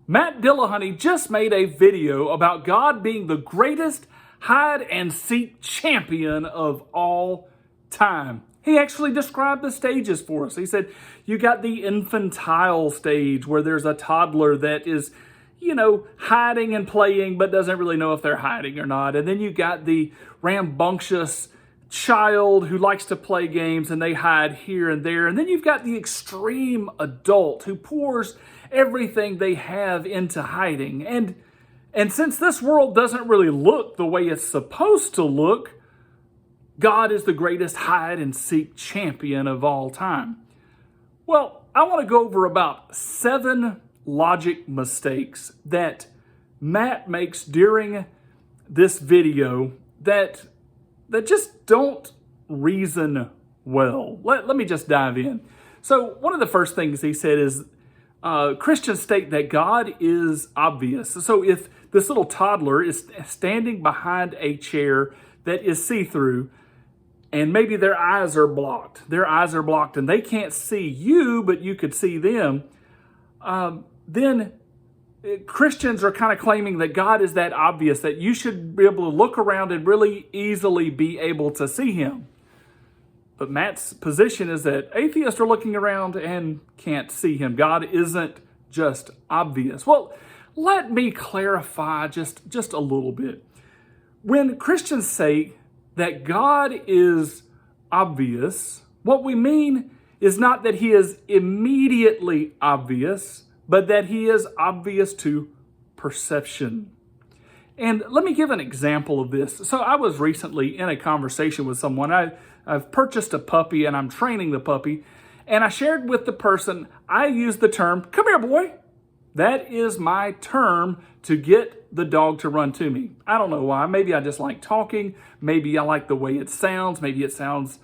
Matt Dillahunty just made a video about God being the greatest hide-and-seek champion of all time. He actually described the stages for us. He said, you got the infantile stage where there's a toddler that is, hiding and playing but doesn't really know if they're hiding or not. And then you got the rambunctious child who likes to play games and they hide here and there. And then you've got the extreme adult who pours everything they have into hiding. And since this world doesn't really look the way it's supposed to look, God is the greatest hide and seek champion of all time. Well, I want to go over about 7 logic mistakes that Matt makes during this video that just don't reason well. Let me just dive in. So one of the first things he said is Christians state that God is obvious. So if this little toddler is standing behind a chair that is see-through and maybe their eyes are blocked and they can't see you, but you could see them, then Christians are kind of claiming that God is that obvious, that you should be able to look around and really easily be able to see him. But Matt's position is that atheists are looking around and can't see him. God isn't just obvious. Well, let me clarify just a little bit. When Christians say that God is obvious, what we mean is not that he is immediately obvious, but that he is obvious to perception. And let me give an example of this. So I was recently in a conversation with someone. I've purchased a puppy and I'm training the puppy. And I shared with the person, I use the term, "Come here, boy." That is my term to get the dog to run to me. I don't know why. Maybe I just like talking. Maybe I like the way it sounds. Maybe it sounds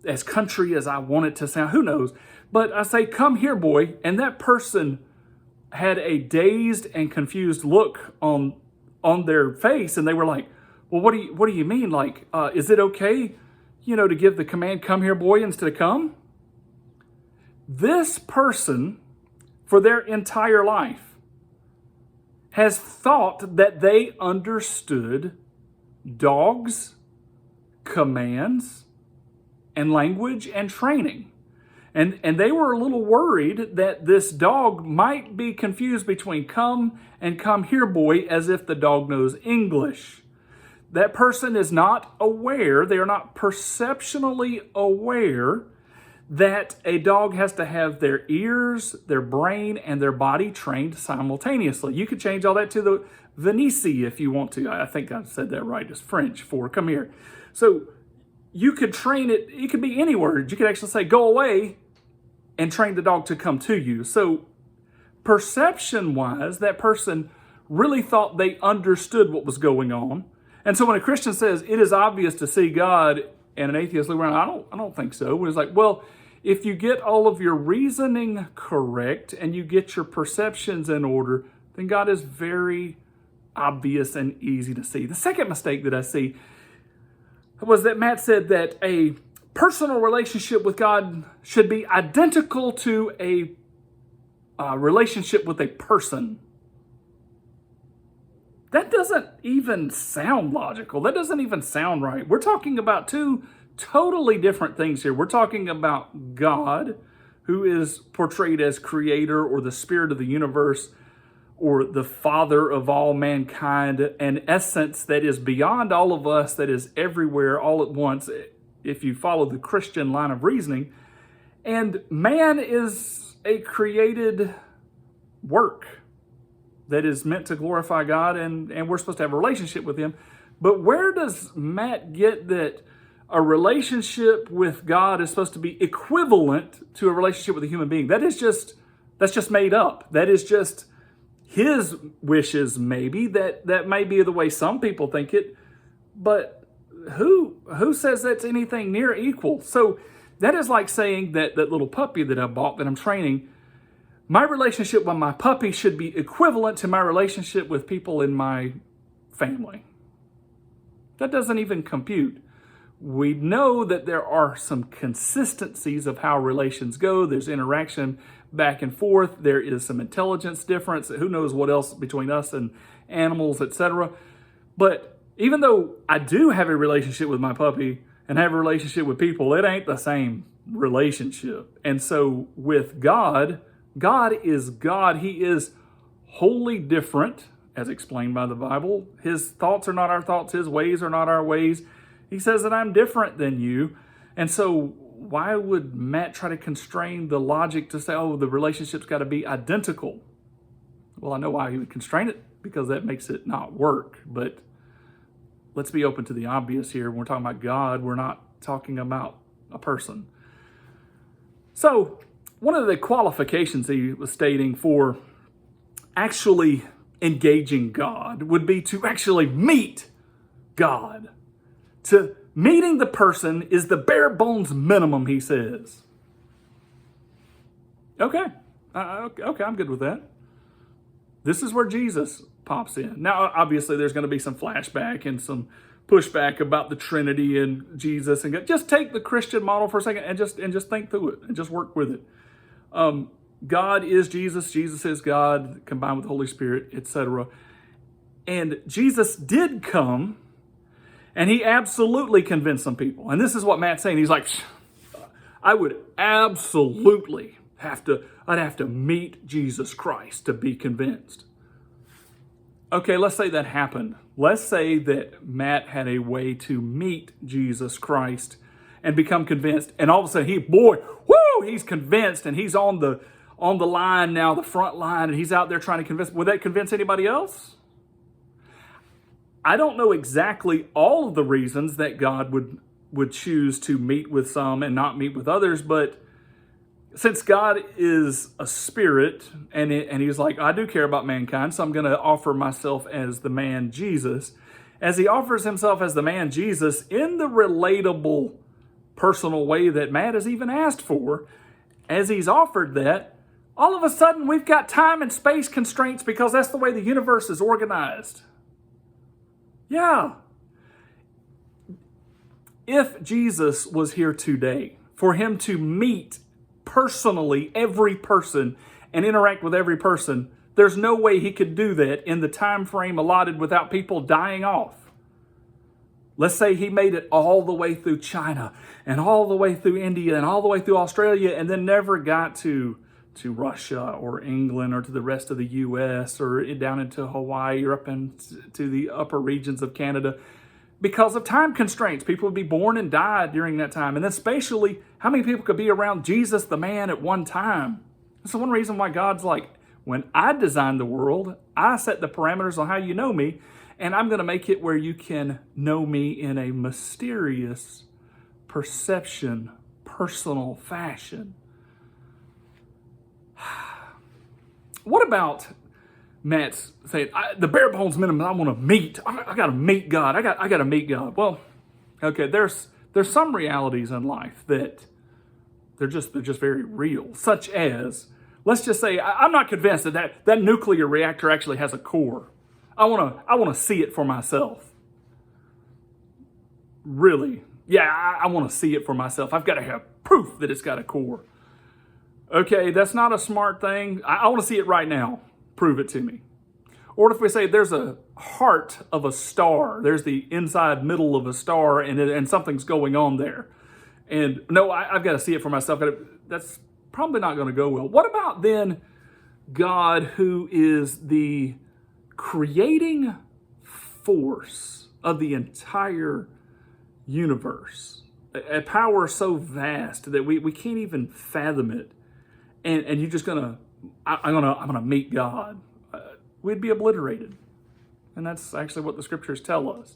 as country as I want it to sound. Who knows? But I say, "Come here, boy." And that person had a dazed and confused look on their face. And they were like, "Well, what do you mean? Like, is it okay, to give the command, 'Come here, boy,' instead of 'come'?" This person, for their entire life, has thought that they understood dogs, commands, and language and training. And they were a little worried that this dog might be confused between "come" and "come here, boy," as if the dog knows English. That person is not aware, they are not perceptionally aware that a dog has to have their ears, their brain, and their body trained simultaneously. You could change all that to the Venisi if you want to. I think I said that right. It's French for "come here." So you could train it. It could be any word. You could actually say "go away" and train the dog to come to you. So perception-wise, that person really thought they understood what was going on. And so when a Christian says it is obvious to see God and an atheist look around, I don't think so. It's like, well, if you get all of your reasoning correct and you get your perceptions in order, then God is very obvious and easy to see. The second mistake that I see was that Matt said that a personal relationship with God should be identical to a relationship with a person. That doesn't even sound logical. That doesn't even sound right. We're talking about 2 totally different things here. We're talking about God, who is portrayed as creator or the spirit of the universe or the father of all mankind, an essence that is beyond all of us, that is everywhere all at once, if you follow the Christian line of reasoning. And man is a created work that is meant to glorify God, and we're supposed to have a relationship with him. But where does Matt get that a relationship with God is supposed to be equivalent to a relationship with a human being? That's just made up. That is just his wishes, maybe. That may be the way some people think it, but who says that's anything near equal? So that is like saying that little puppy that I bought, that I'm training, my relationship with my puppy should be equivalent to my relationship with people in my family. That doesn't even compute. We know that there are some consistencies of how relations go. There's interaction back and forth. There is some intelligence difference. Who knows what else between us and animals, etc. But even though I do have a relationship with my puppy and have a relationship with people, it ain't the same relationship. And so with God, God is God. He is wholly different, as explained by the Bible. His thoughts are not our thoughts. His ways are not our ways. He says that I'm different than you. And so why would Matt try to constrain the logic to say, oh, the relationship's got to be identical? Well, I know why he would constrain it, because that makes it not work. But let's be open to the obvious here. When we're talking about God, we're not talking about a person. So one of the qualifications he was stating for actually engaging God would be to actually meet God. To meeting the person is the bare bones minimum, he says. Okay, I'm good with that. This is where Jesus pops in. Now, obviously, there's going to be some flashback and some pushback about the Trinity and Jesus, and just take the Christian model for a second and just think through it and just work with it. God is Jesus, Jesus is God, combined with the Holy Spirit, etc. And Jesus did come, and he absolutely convinced some people. And this is what Matt's saying. He's like, I would absolutely I'd have to meet Jesus Christ to be convinced. Okay, let's say that happened. Let's say that Matt had a way to meet Jesus Christ and become convinced. And all of a sudden he's convinced, and he's on the line now, the front line, and he's out there trying to convince. Would that convince anybody else? I don't know exactly all of the reasons that God would choose to meet with some and not meet with others, but since God is a spirit, and he's like, I do care about mankind, so I'm going to offer myself as the man Jesus. As he offers himself as the man Jesus in the relatable, personal way that Matt has even asked for, as he's offered that, all of a sudden we've got time and space constraints because that's the way the universe is organized. Yeah. If Jesus was here today, for him to meet personally every person and interact with every person, there's no way he could do that in the time frame allotted without people dying off. Let's say he made it all the way through China and all the way through India and all the way through Australia, and then never got to Russia or England or to the rest of the U.S. or down into Hawaii or up into the upper regions of Canada. Because of time constraints, people would be born and die during that time. And then spatially, how many people could be around Jesus, the man, at one time? That's one reason why God's like, when I designed the world, I set the parameters on how you know me, and I'm going to make it where you can know me in a mysterious perception, personal fashion. What about Matt's saying, the bare bones minimum I want to meet? I got to meet God. I got to meet God. Well, okay, there's some realities in life that they're just very real, such as, let's just say, I'm not convinced that nuclear reactor actually has a core. I want to see it for myself. Really? Yeah, I want to see it for myself. I've got to have proof that it's got a core. Okay, that's not a smart thing. I want to see it right now. Prove it to me. Or if we say there's a heart of a star, there's the inside middle of a star, and something's going on there. And no, I've got to see it for myself. That's probably not going to go well. What about then God, who is the creating force of the entire universe? A power so vast that we can't even fathom it. And you're just I'm gonna meet God. We'd be obliterated. And that's actually what the scriptures tell us.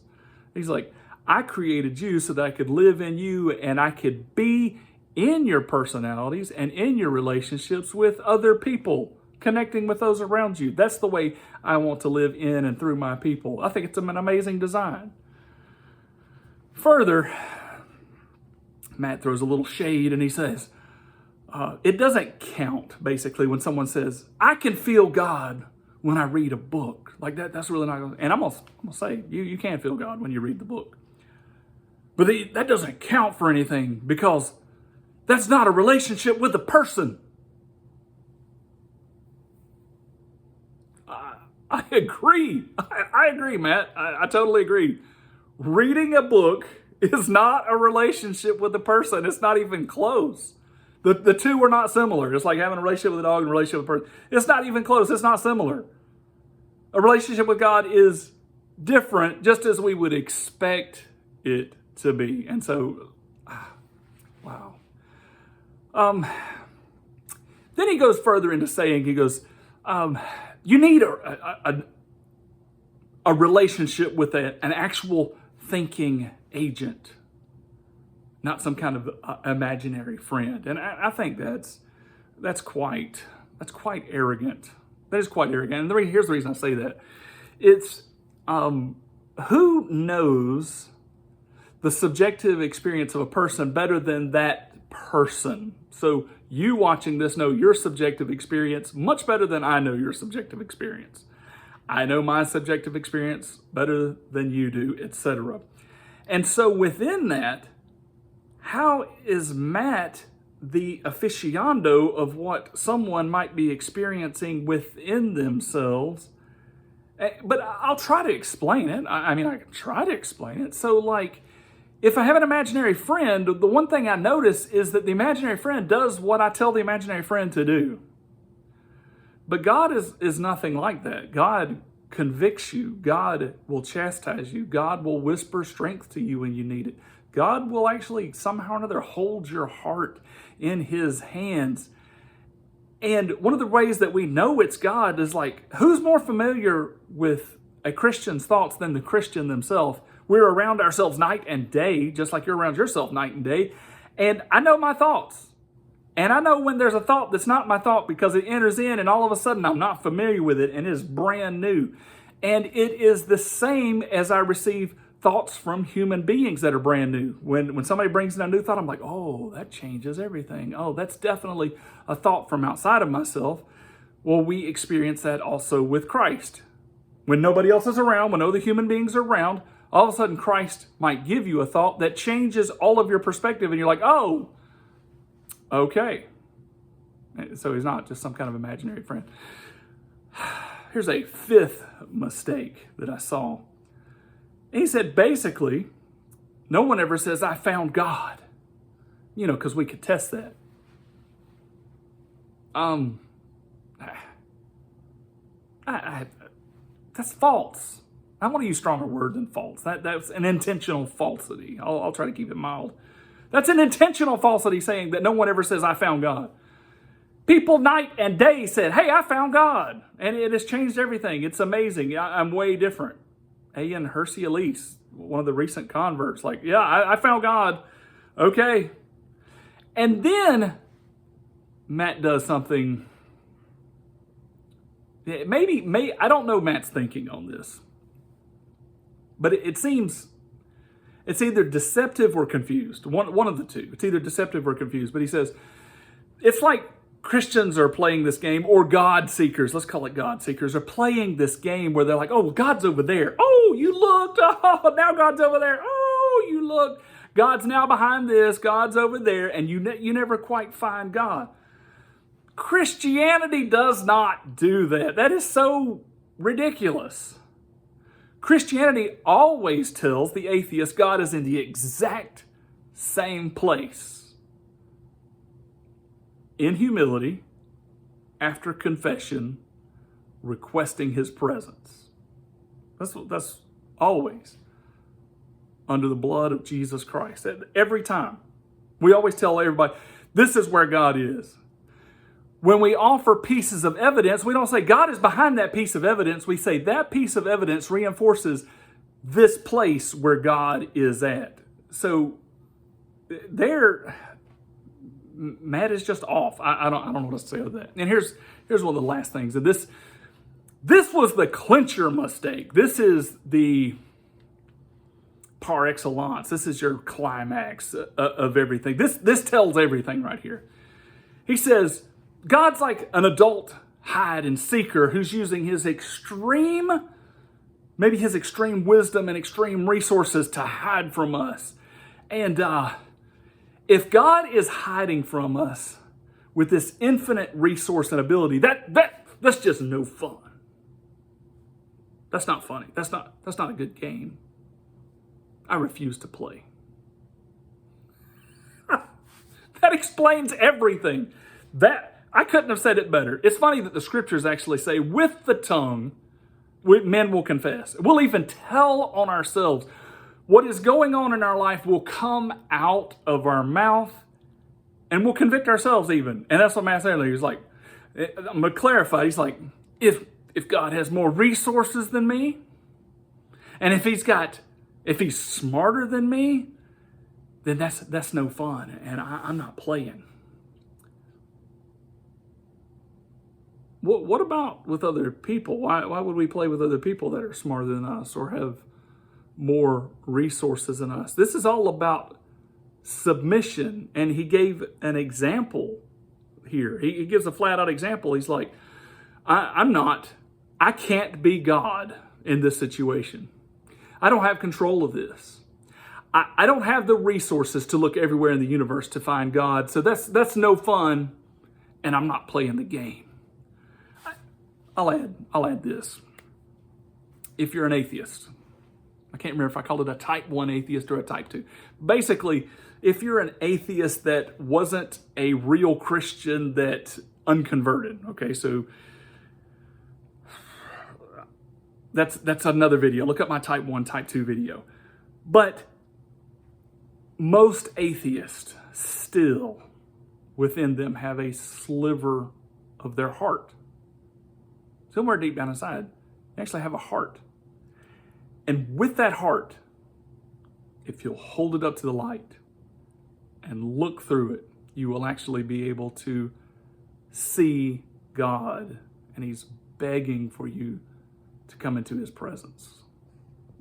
He's like, I created you so that I could live in you and I could be in your personalities and in your relationships with other people, connecting with those around you. That's the way I want to live in and through my people. I think it's an amazing design. Further, Matt throws a little shade and he says, it doesn't count, basically, when someone says, I can feel God when I read a book. Like that's really not going to... And I'm going to say, you can feel God when you read the book. But that doesn't count for anything because that's not a relationship with a person. I agree. I agree, Matt. I totally agree. Reading a book is not a relationship with a person. It's not even close. The two are not similar. It's like having a relationship with a dog and a relationship with a person. It's not even close. It's not similar. A relationship with God is different, just as we would expect it to be. And so, wow. Then he goes further into saying, he goes, you need a relationship with an actual thinking agent, not some kind of imaginary friend. And I think that's quite arrogant. That is quite arrogant. And here's the reason I say that. It's who knows the subjective experience of a person better than that person? So you watching this know your subjective experience much better than I know your subjective experience. I know my subjective experience better than you do, etc. And so within that, how is Matt the aficionado of what someone might be experiencing within themselves? But I'll try to explain it. I mean, I can try to explain it. So like, if I have an imaginary friend, the one thing I notice is that the imaginary friend does what I tell the imaginary friend to do. But God is nothing like that. God convicts you. God will chastise you. God will whisper strength to you when you need it. God will actually somehow or another hold your heart in his hands. And one of the ways that we know it's God is like, who's more familiar with a Christian's thoughts than the Christian themselves? We're around ourselves night and day, just like you're around yourself night and day. And I know my thoughts. And I know when there's a thought that's not my thought because it enters in and all of a sudden I'm not familiar with it and it's brand new. And it is the same as I receive thoughts from human beings that are brand new. When somebody brings in a new thought, I'm like, oh, that changes everything. Oh, that's definitely a thought from outside of myself. Well, we experience that also with Christ. When nobody else is around, when no other human beings are around, all of a sudden Christ might give you a thought that changes all of your perspective and you're like, oh, okay. So he's not just some kind of imaginary friend. Here's a fifth mistake that I saw. He said, basically, no one ever says, I found God. You know, because we could test that. That's false. I want to use a stronger word than false. That's an intentional falsity. I'll try to keep it mild. That's an intentional falsity saying that no one ever says, I found God. People night and day said, hey, I found God. And it has changed everything. It's amazing. I'm way different. Ian Hersey Elise, one of the recent converts, like, yeah, I found God. Okay. And then Matt does something. Maybe I don't know Matt's thinking on this. But it seems it's either deceptive or confused. One of the two. It's either deceptive or confused. But he says, it's like Christians are playing this game, or God seekers, let's call it God seekers, are playing this game where they're like, oh, God's over there. Oh, you looked. Oh, now God's over there. Oh, you looked. God's now behind this. God's over there. And you never quite find God. Christianity does not do that. That is so ridiculous. Christianity always tells the atheist God is in the exact same place. In humility, after confession, requesting his presence. That's always under the blood of Jesus Christ. Every time. We always tell everybody, this is where God is. When we offer pieces of evidence, we don't say God is behind that piece of evidence. We say that piece of evidence reinforces this place where God is at. So Matt is just off. I don't know what to say with that. And here's one of the last things. And this was the clincher mistake. This is the par excellence. This is your climax of everything. This tells everything right here. He says, God's like an adult hide and seeker who's using his extreme wisdom and extreme resources to hide from us. And if God is hiding from us with this infinite resource and ability, that's just no fun. That's not funny. That's not a good game. I refuse to play. That explains everything. That I couldn't have said it better. It's funny that the scriptures actually say, with the tongue, men will confess. We'll even tell on ourselves. What is going on in our life will come out of our mouth, and we'll convict ourselves even. And that's what Matt said earlier. He's like, I'm going to clarify. He's like, if God has more resources than me, and if he's smarter than me, then that's no fun, and I'm not playing. What about with other people? Why would we play with other people that are smarter than us or have more resources than us? This is all about submission, and he gave an example here. He gives a flat-out example. He's like, I can't be God in this situation. I don't have control of this. I don't have the resources to look everywhere in the universe to find God, so that's no fun, and I'm not playing the game. I'll add this. If you're an atheist, I can't remember if I called it a type 1 atheist or a type 2. Basically, if you're an atheist that wasn't a real Christian, that unconverted, okay, so that's another video. Look up my type 1, type 2 video. But most atheists still within them have a sliver of their heart. Somewhere deep down inside, they actually have a heart. And with that heart, if you'll hold it up to the light and look through it, you will actually be able to see God. And he's begging for you to come into his presence.